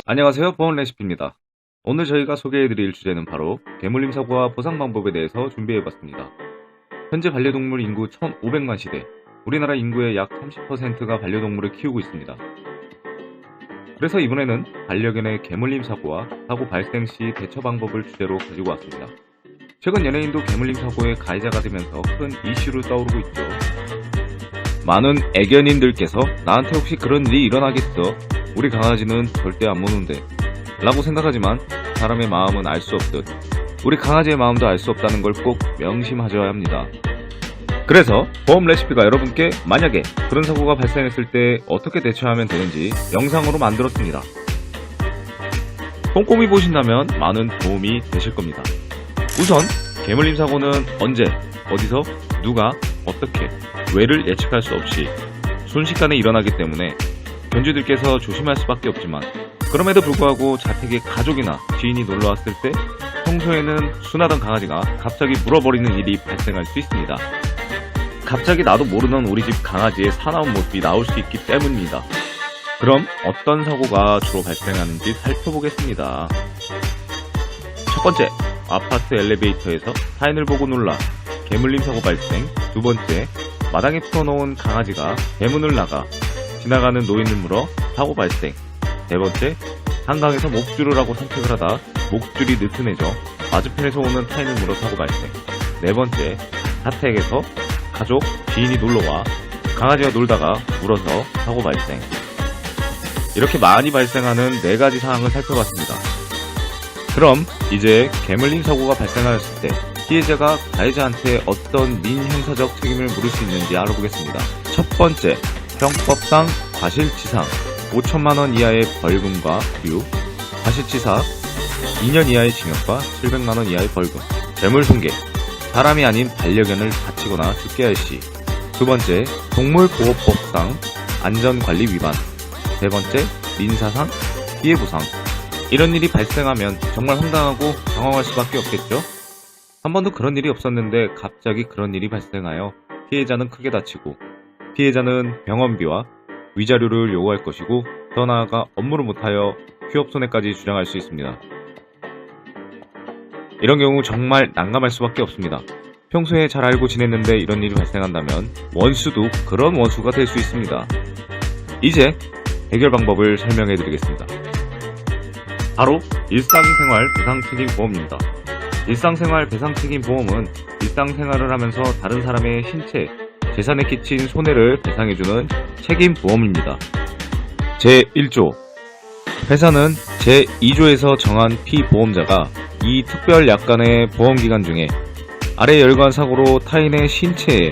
안녕하세요, 보험 레시피입니다. 오늘 저희가 소개해드릴 주제는 바로 개물림 사고와 보상 방법에 대해서 준비해봤습니다. 현재 반려동물 인구 1,500만 시대, 우리나라 인구의 약 30%가 반려동물을 키우고 있습니다. 그래서 이번에는 반려견의 개물림 사고와 사고 발생 시 대처 방법을 주제로 가지고 왔습니다. 최근 연예인도 개물림 사고의 가해자가 되면서 큰 이슈로 떠오르고 있죠. 많은 애견인들께서 나한테 혹시 그런 일이 일어나겠어? 우리 강아지는 절대 안 무는데 라고 생각하지만 사람의 마음은 알 수 없듯 우리 강아지의 마음도 알 수 없다는 걸 꼭 명심하셔야 합니다. 그래서 보험 레시피가 여러분께 만약에 그런 사고가 발생했을 때 어떻게 대처하면 되는지 영상으로 만들었습니다. 꼼꼼히 보신다면 많은 도움이 되실 겁니다. 우선 개물림 사고는 언제, 어디서, 누가, 어떻게, 왜를 예측할 수 없이 순식간에 일어나기 때문에 견주들께서 조심할 수밖에 없지만 그럼에도 불구하고 자택에 가족이나 지인이 놀러왔을 때 평소에는 순하던 강아지가 갑자기 물어버리는 일이 발생할 수 있습니다. 갑자기 나도 모르는 우리 집 강아지의 사나운 모습이 나올 수 있기 때문입니다. 그럼 어떤 사고가 주로 발생하는지 살펴보겠습니다. 첫 번째, 아파트 엘리베이터에서 타인을 보고 놀라 개물림 사고 발생. 두 번째, 마당에 풀어놓은 강아지가 대문을 나가 지나가는 노인을 물어 사고 발생. 네 번째, 한강에서 목줄을 하고 산책을 하다 목줄이 느슨해져 맞은편에서 오는 타인을 물어 사고 발생. 네 번째, 자택에서 가족, 지인이 놀러와 강아지와 놀다가 물어서 사고 발생. 이렇게 많이 발생하는 4가지 사항을 살펴봤습니다. 그럼 이제 개물림 사고가 발생하였을 때 피해자가 가해자한테 어떤 민형사적 책임을 물을 수 있는지 알아보겠습니다. 첫 번째, 형법상 과실치상 5천만원 이하의 벌금과 유유, 과실치사 2년 이하의 징역과 700만원 이하의 벌금, 재물손괴, 사람이 아닌 반려견을 다치거나 죽게 할 시. 두 번째, 동물보호법상 안전관리 위반. 세 번째, 민사상 피해보상. 이런 일이 발생하면 정말 황당하고 당황할 수밖에 없겠죠? 한 번도 그런 일이 없었는데 갑자기 그런 일이 발생하여 피해자는 크게 다치고 피해자는 병원비와 위자료를 요구할 것이고 더 나아가 업무를 못하여 휴업 손해까지 주장할 수 있습니다. 이런 경우 정말 난감할 수밖에 없습니다. 평소에 잘 알고 지냈는데 이런 일이 발생한다면 원수도 그런 원수가 될 수 있습니다. 이제 해결 방법을 설명해 드리겠습니다. 바로 일상생활 배상책임보험입니다. 일상생활 배상책임보험은 일상생활을 하면서 다른 사람의 신체, 재산에 끼친 손해를 배상해주는 책임보험입니다. 제1조, 회사는 제2조에서 정한 피보험자가 이 특별 약관의 보험기간 중에 아래 열관 사고로 타인의 신체에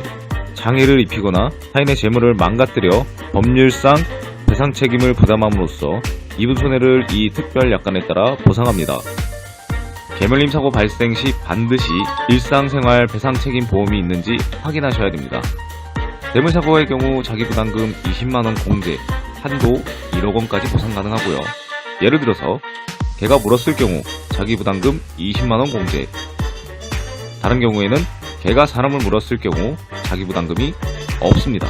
장애를 입히거나 타인의 재물을 망가뜨려 법률상 배상 책임을 부담함으로써 입은 손해를 이 특별 약관에 따라 보상합니다. 개물림 사고 발생 시 반드시 일상생활 배상 책임 보험이 있는지 확인하셔야 됩니다. 대물사고의 경우 자기부담금 20만원 공제, 한도 1억원까지 보상 가능하고요. 예를 들어서 개가 물었을 경우 자기부담금 20만원 공제. 다른 경우에는 개가 사람을 물었을 경우 자기부담금이 없습니다.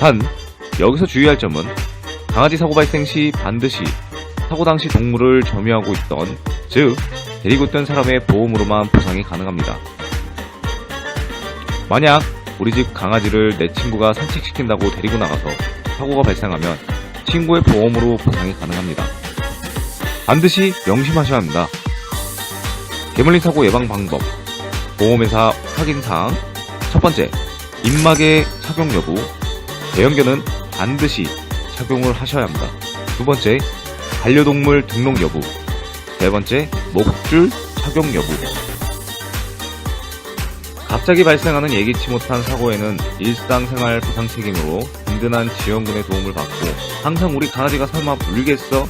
단, 여기서 주의할 점은 강아지 사고 발생 시 반드시 사고 당시 동물을 점유하고 있던, 즉 데리고 있던 사람의 보험으로만 보상이 가능합니다. 만약 우리 집 강아지를 내 친구가 산책시킨다고 데리고 나가서 사고가 발생하면 친구의 보험으로 보상이 가능합니다. 반드시 명심하셔야 합니다. 개물림 사고 예방 방법, 보험회사 확인사항. 첫 번째, 입마개 착용 여부. 대형견은 반드시 착용을 하셔야 합니다. 두 번째, 반려동물 등록 여부. 세 번째, 목줄 착용 여부. 갑자기 발생하는 예기치 못한 사고에는 일상생활 보상 책임으로 든든한 지원군의 도움을 받고 항상 우리 강아지가 설마 물겠어?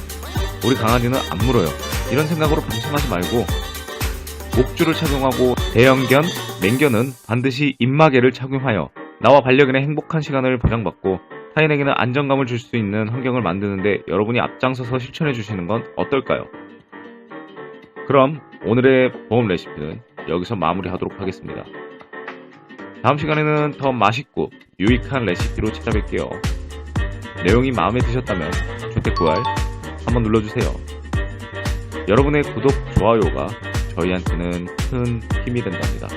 우리 강아지는 안 물어요. 이런 생각으로 방심하지 말고 목줄을 착용하고 대형견, 맹견은 반드시 입마개를 착용하여 나와 반려견의 행복한 시간을 보장받고 타인에게는 안정감을 줄 수 있는 환경을 만드는데 여러분이 앞장서서 실천해 주시는 건 어떨까요? 그럼 오늘의 보험 레시피는 여기서 마무리하도록 하겠습니다. 다음 시간에는 더 맛있고 유익한 레시피로 찾아뵐게요. 내용이 마음에 드셨다면 좋댓글, 한번 눌러주세요. 여러분의 구독, 좋아요가 저희한테는 큰 힘이 된답니다.